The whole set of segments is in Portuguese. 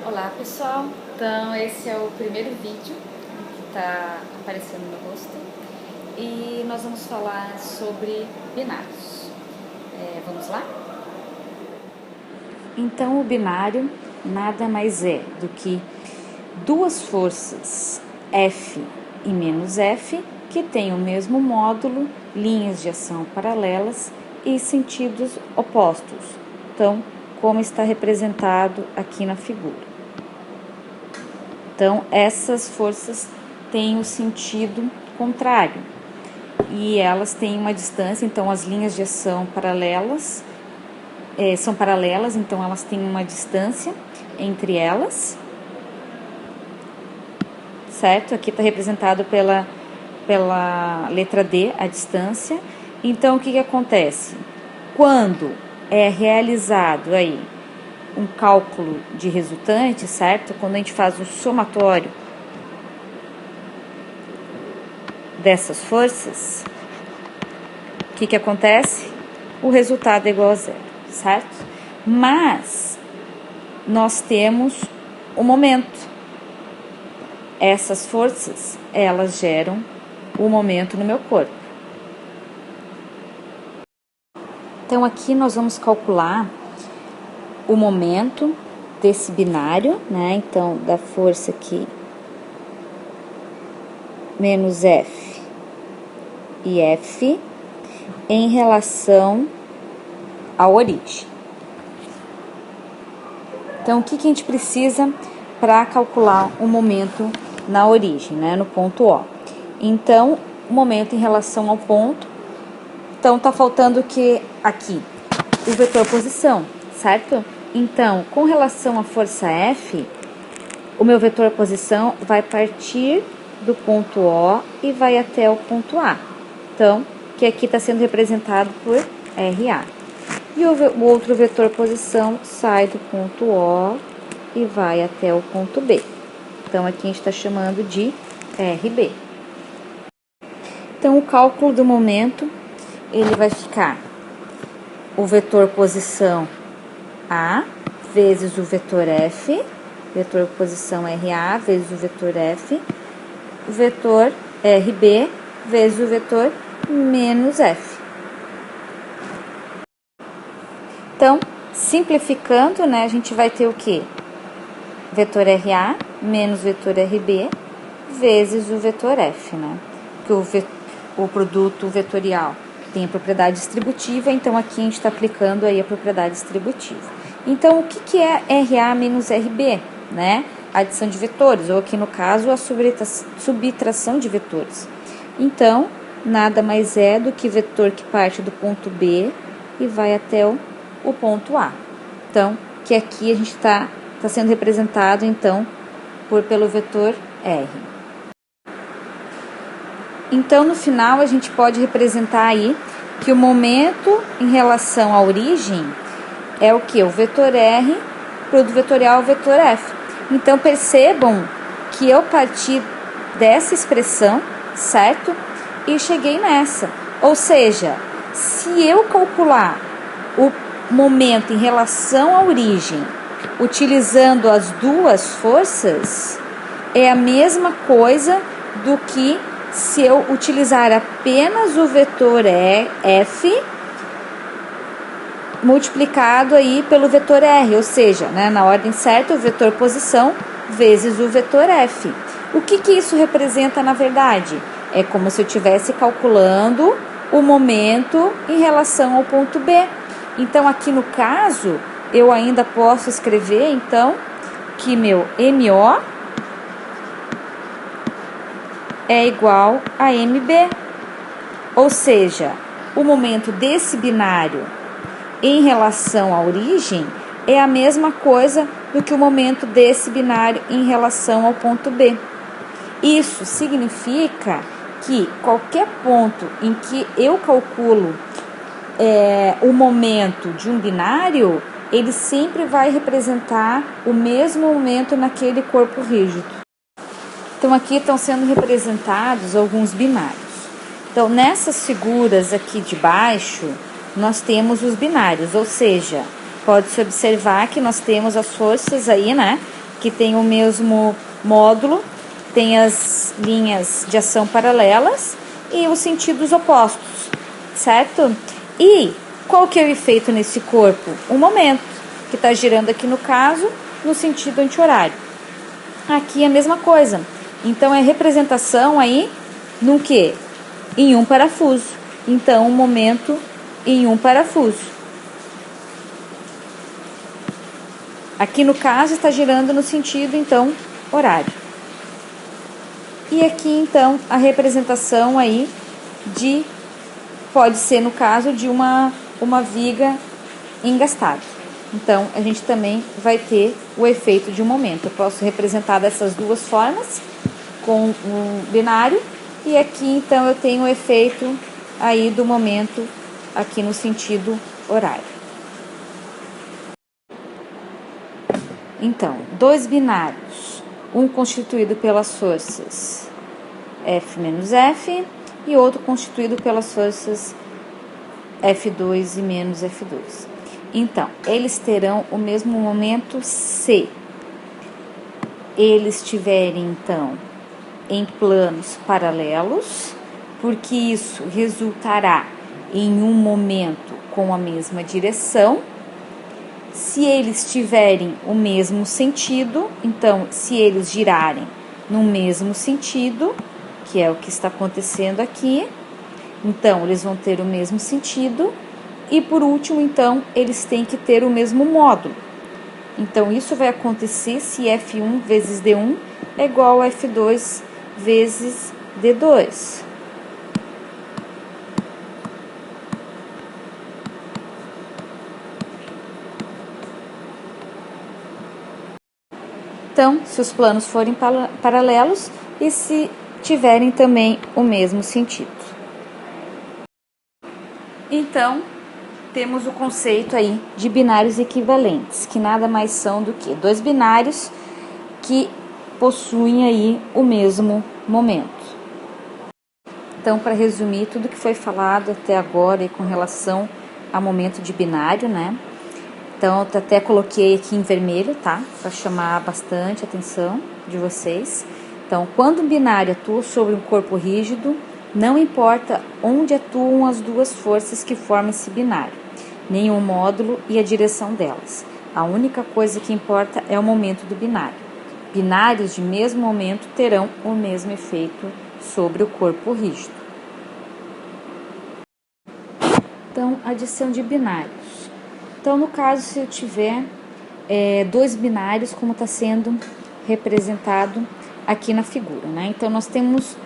Olá pessoal, então esse é o primeiro vídeo que está aparecendo no meu rosto e nós vamos falar sobre binários. Vamos lá? Então o binário nada mais é do que duas forças F e menos F que têm o mesmo módulo, linhas de ação paralelas e sentidos opostos, então como está representado aqui na figura. Então, essas forças têm o sentido contrário e elas têm uma distância, então as linhas de ação paralelas são paralelas, então elas têm uma distância entre elas, certo? Aqui está representado pela letra D, a distância. Então, o que acontece? Quando é realizado aí um cálculo de resultante, certo? Quando a gente faz o somatório dessas forças, o que acontece? O resultado é igual a zero, certo? Mas nós temos o momento. Essas forças, elas geram o momento no meu corpo. Então, aqui nós vamos calcular o momento desse binário, né? Então, da força aqui, menos F e F, em relação à origem. Então, o que a gente precisa para calcular o momento na origem, né? No ponto O. Então, o momento em relação ao ponto. Então, tá faltando o que aqui? O vetor posição, certo? Então, com relação à força F, o meu vetor posição vai partir do ponto O e vai até o ponto A. Então, que aqui está sendo representado por RA. E o outro vetor posição sai do ponto O e vai até o ponto B. Então, aqui a gente está chamando de RB. Então, o cálculo do momento, ele vai ficar o vetor posição A vezes o vetor F, vetor posição RA vezes o vetor F, o vetor RB vezes o vetor menos F. Então, simplificando, né, a gente vai ter o quê? Vetor RA menos vetor RB vezes o vetor F, né? Porque o produto vetorial tem a propriedade distributiva, então aqui a gente está aplicando aí a propriedade distributiva. Então, o que é RA menos RB, né? A adição de vetores, ou aqui no caso, a subtração de vetores. Então, nada mais é do que vetor que parte do ponto B e vai até o ponto A. Então, que aqui a gente está sendo representado, então, pelo vetor R. Então, no final, a gente pode representar aí que o momento em relação à origem é o que? O vetor R, produto vetorial, o vetor F. Então, percebam que eu parti dessa expressão, certo? E cheguei nessa. Ou seja, se eu calcular o momento em relação à origem, utilizando as duas forças, é a mesma coisa do que se eu utilizar apenas o vetor F multiplicado aí pelo vetor R, ou seja, né, na ordem certa, o vetor posição vezes o vetor F. O que isso representa na verdade? É como se eu estivesse calculando o momento em relação ao ponto B. Então, aqui no caso, eu ainda posso escrever, então, que meu MO é igual a MB. Ou seja, o momento desse binário em relação à origem é a mesma coisa do que o momento desse binário em relação ao ponto B. Isso significa que qualquer ponto em que eu calculo o momento de um binário, ele sempre vai representar o mesmo momento naquele corpo rígido. Então, aqui estão sendo representados alguns binários. Então, nessas figuras aqui de baixo, nós temos os binários, ou seja, pode-se observar que nós temos as forças aí, né, que tem o mesmo módulo, tem as linhas de ação paralelas e os sentidos opostos, certo? E qual que é o efeito nesse corpo? O momento, que está girando aqui no caso, no sentido anti-horário. Aqui é a mesma coisa. Então, é representação aí no quê? Em um parafuso. Então, um momento em um parafuso. Aqui no caso está girando no sentido, então, horário. E aqui, então, a representação aí pode ser no caso de uma viga engastada. Então, a gente também vai ter o efeito de um momento. Eu posso representar dessas duas formas, com um binário, e aqui, então, eu tenho o efeito aí do momento aqui no sentido horário. Então, dois binários, um constituído pelas forças F menos F e outro constituído pelas forças F2 e menos F2. Então, eles terão o mesmo momento se eles estiverem, então, em planos paralelos, porque isso resultará em um momento com a mesma direção. Se eles tiverem o mesmo sentido, então, se eles girarem no mesmo sentido, que é o que está acontecendo aqui, então, eles vão ter o mesmo sentido. E, por último, então, eles têm que ter o mesmo módulo. Então, isso vai acontecer se F1 vezes D1 é igual a F2 vezes D2. Então, se os planos forem paralelos e se tiverem também o mesmo sentido. Então, temos o conceito aí de binários equivalentes, que nada mais são do que dois binários que possuem aí o mesmo momento. Então, para resumir tudo que foi falado até agora e com relação ao momento de binário, né? Então, eu até coloquei aqui em vermelho, tá? Para chamar bastante a atenção de vocês. Então, quando um binário atua sobre um corpo rígido, não importa onde atuam as duas forças que formam esse binário, nem o módulo e a direção delas. A única coisa que importa é o momento do binário. Binários de mesmo momento terão o mesmo efeito sobre o corpo rígido. Então, adição de binários. Então, no caso, se eu tiver dois binários, como está sendo representado aqui na figura, né? Então, nós temos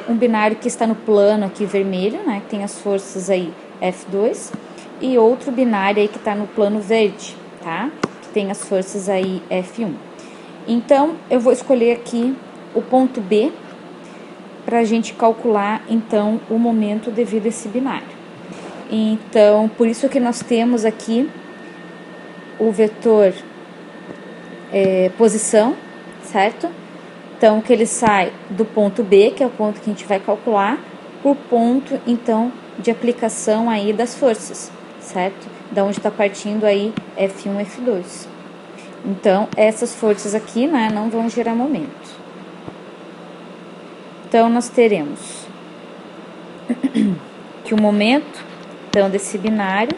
um binário que está no plano aqui vermelho, né? Que tem as forças aí F2, e outro binário aí que está no plano verde, tá? Que tem as forças aí F1. Então, eu vou escolher aqui o ponto B para a gente calcular, então, o momento devido a esse binário. Então, por isso que nós temos aqui o vetor posição, certo? Então, que ele sai do ponto B, que é o ponto que a gente vai calcular, por ponto, então, de aplicação aí das forças, certo? Da onde está partindo aí F1 e F2. Então, essas forças aqui, né, não vão gerar momento. Então, nós teremos que o momento, então, desse binário,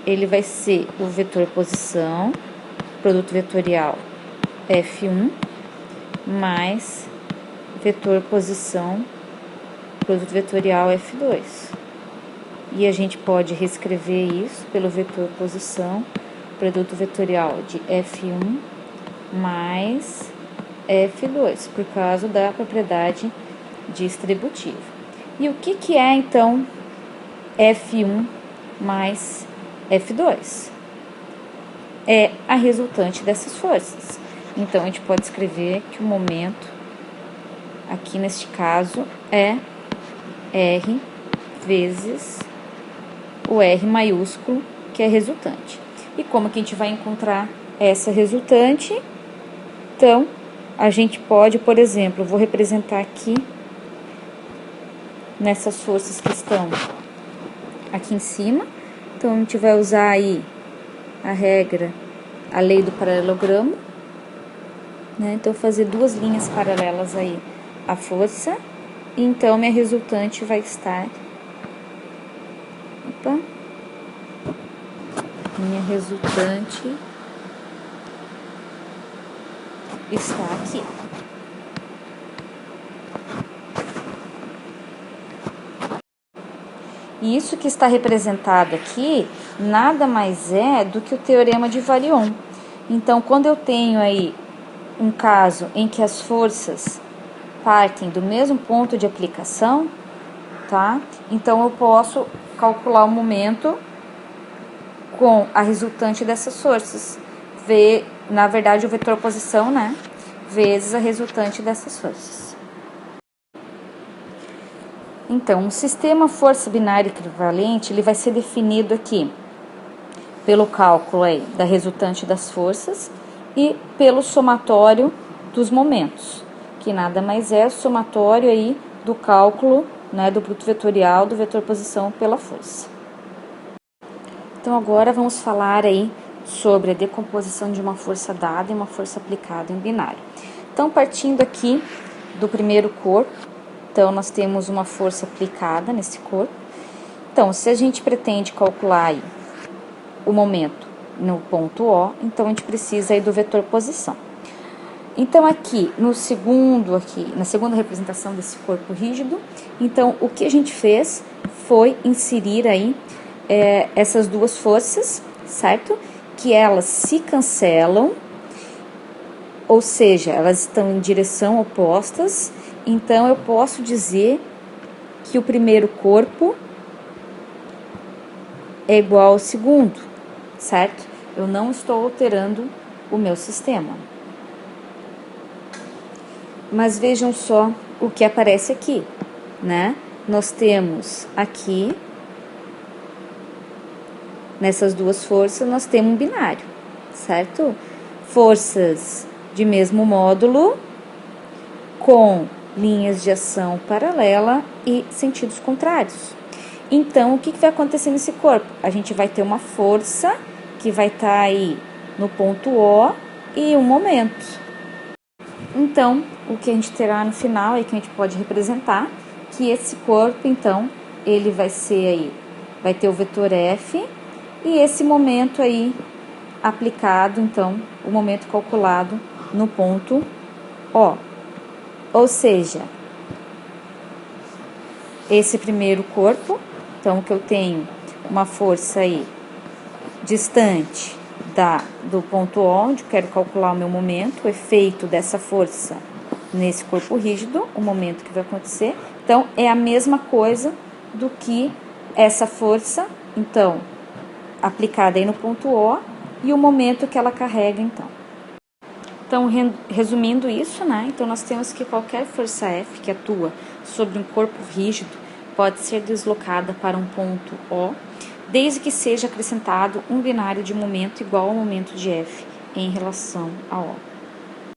ele vai ser o vetor posição, produto vetorial F1, mais vetor posição, produto vetorial F2. E a gente pode reescrever isso pelo vetor posição, produto vetorial de F1 mais F2, por causa da propriedade distributiva. E o que é, então, F1 mais F2? É a resultante dessas forças. Então, a gente pode escrever que o momento, aqui neste caso, é R vezes o R maiúsculo, que é resultante. E como que a gente vai encontrar essa resultante? Então, a gente pode, por exemplo, eu vou representar aqui, nessas forças que estão aqui em cima. Então, a gente vai usar aí a regra, a lei do paralelogramo. né? Então, fazer duas linhas paralelas aí à força, e então minha resultante vai estar... Opa! Minha resultante está aqui. E isso que está representado aqui nada mais é do que o teorema de Varion. Então, quando eu tenho aí um caso em que as forças partem do mesmo ponto de aplicação, tá? Então, eu posso calcular o momento com a resultante dessas forças. Na verdade, o vetor posição, né? Vezes a resultante dessas forças. Então, um sistema força binária equivalente, ele vai ser definido aqui pelo cálculo aí da resultante das forças e pelo somatório dos momentos, que nada mais é o somatório aí do cálculo, né, do bruto vetorial do vetor posição pela força. Então, agora vamos falar aí sobre a decomposição de uma força dada e uma força aplicada em binário. Então, partindo aqui do primeiro corpo, então, nós temos uma força aplicada nesse corpo. Então, se a gente pretende calcular aí o momento no ponto O, então a gente precisa aí do vetor posição. Então, aqui, na segunda representação desse corpo rígido, então, o que a gente fez foi inserir aí essas duas forças, certo? Que elas se cancelam, ou seja, elas estão em direção opostas. Então, eu posso dizer que o primeiro corpo é igual ao segundo, certo? Eu não estou alterando o meu sistema. Mas vejam só o que aparece aqui, né? Nós temos aqui, nessas duas forças, nós temos um binário, certo? Forças de mesmo módulo, com linhas de ação paralela e sentidos contrários. Então, o que vai acontecer nesse corpo? A gente vai ter uma força que vai estar aí no ponto O e um momento. Então, o que a gente terá no final é que a gente pode representar que esse corpo, então, ele vai ser aí, vai ter o vetor F e esse momento aí aplicado, então, o momento calculado no ponto O. Ou seja, esse primeiro corpo, então que eu tenho uma força aí distante do ponto O, onde eu quero calcular o meu momento, o efeito dessa força nesse corpo rígido, o momento que vai acontecer. Então, é a mesma coisa do que essa força, então, aplicada aí no ponto O e o momento que ela carrega, então. Então, resumindo isso, né? Então, nós temos que qualquer força F que atua sobre um corpo rígido pode ser deslocada para um ponto O, desde que seja acrescentado um binário de momento igual ao momento de F em relação a O.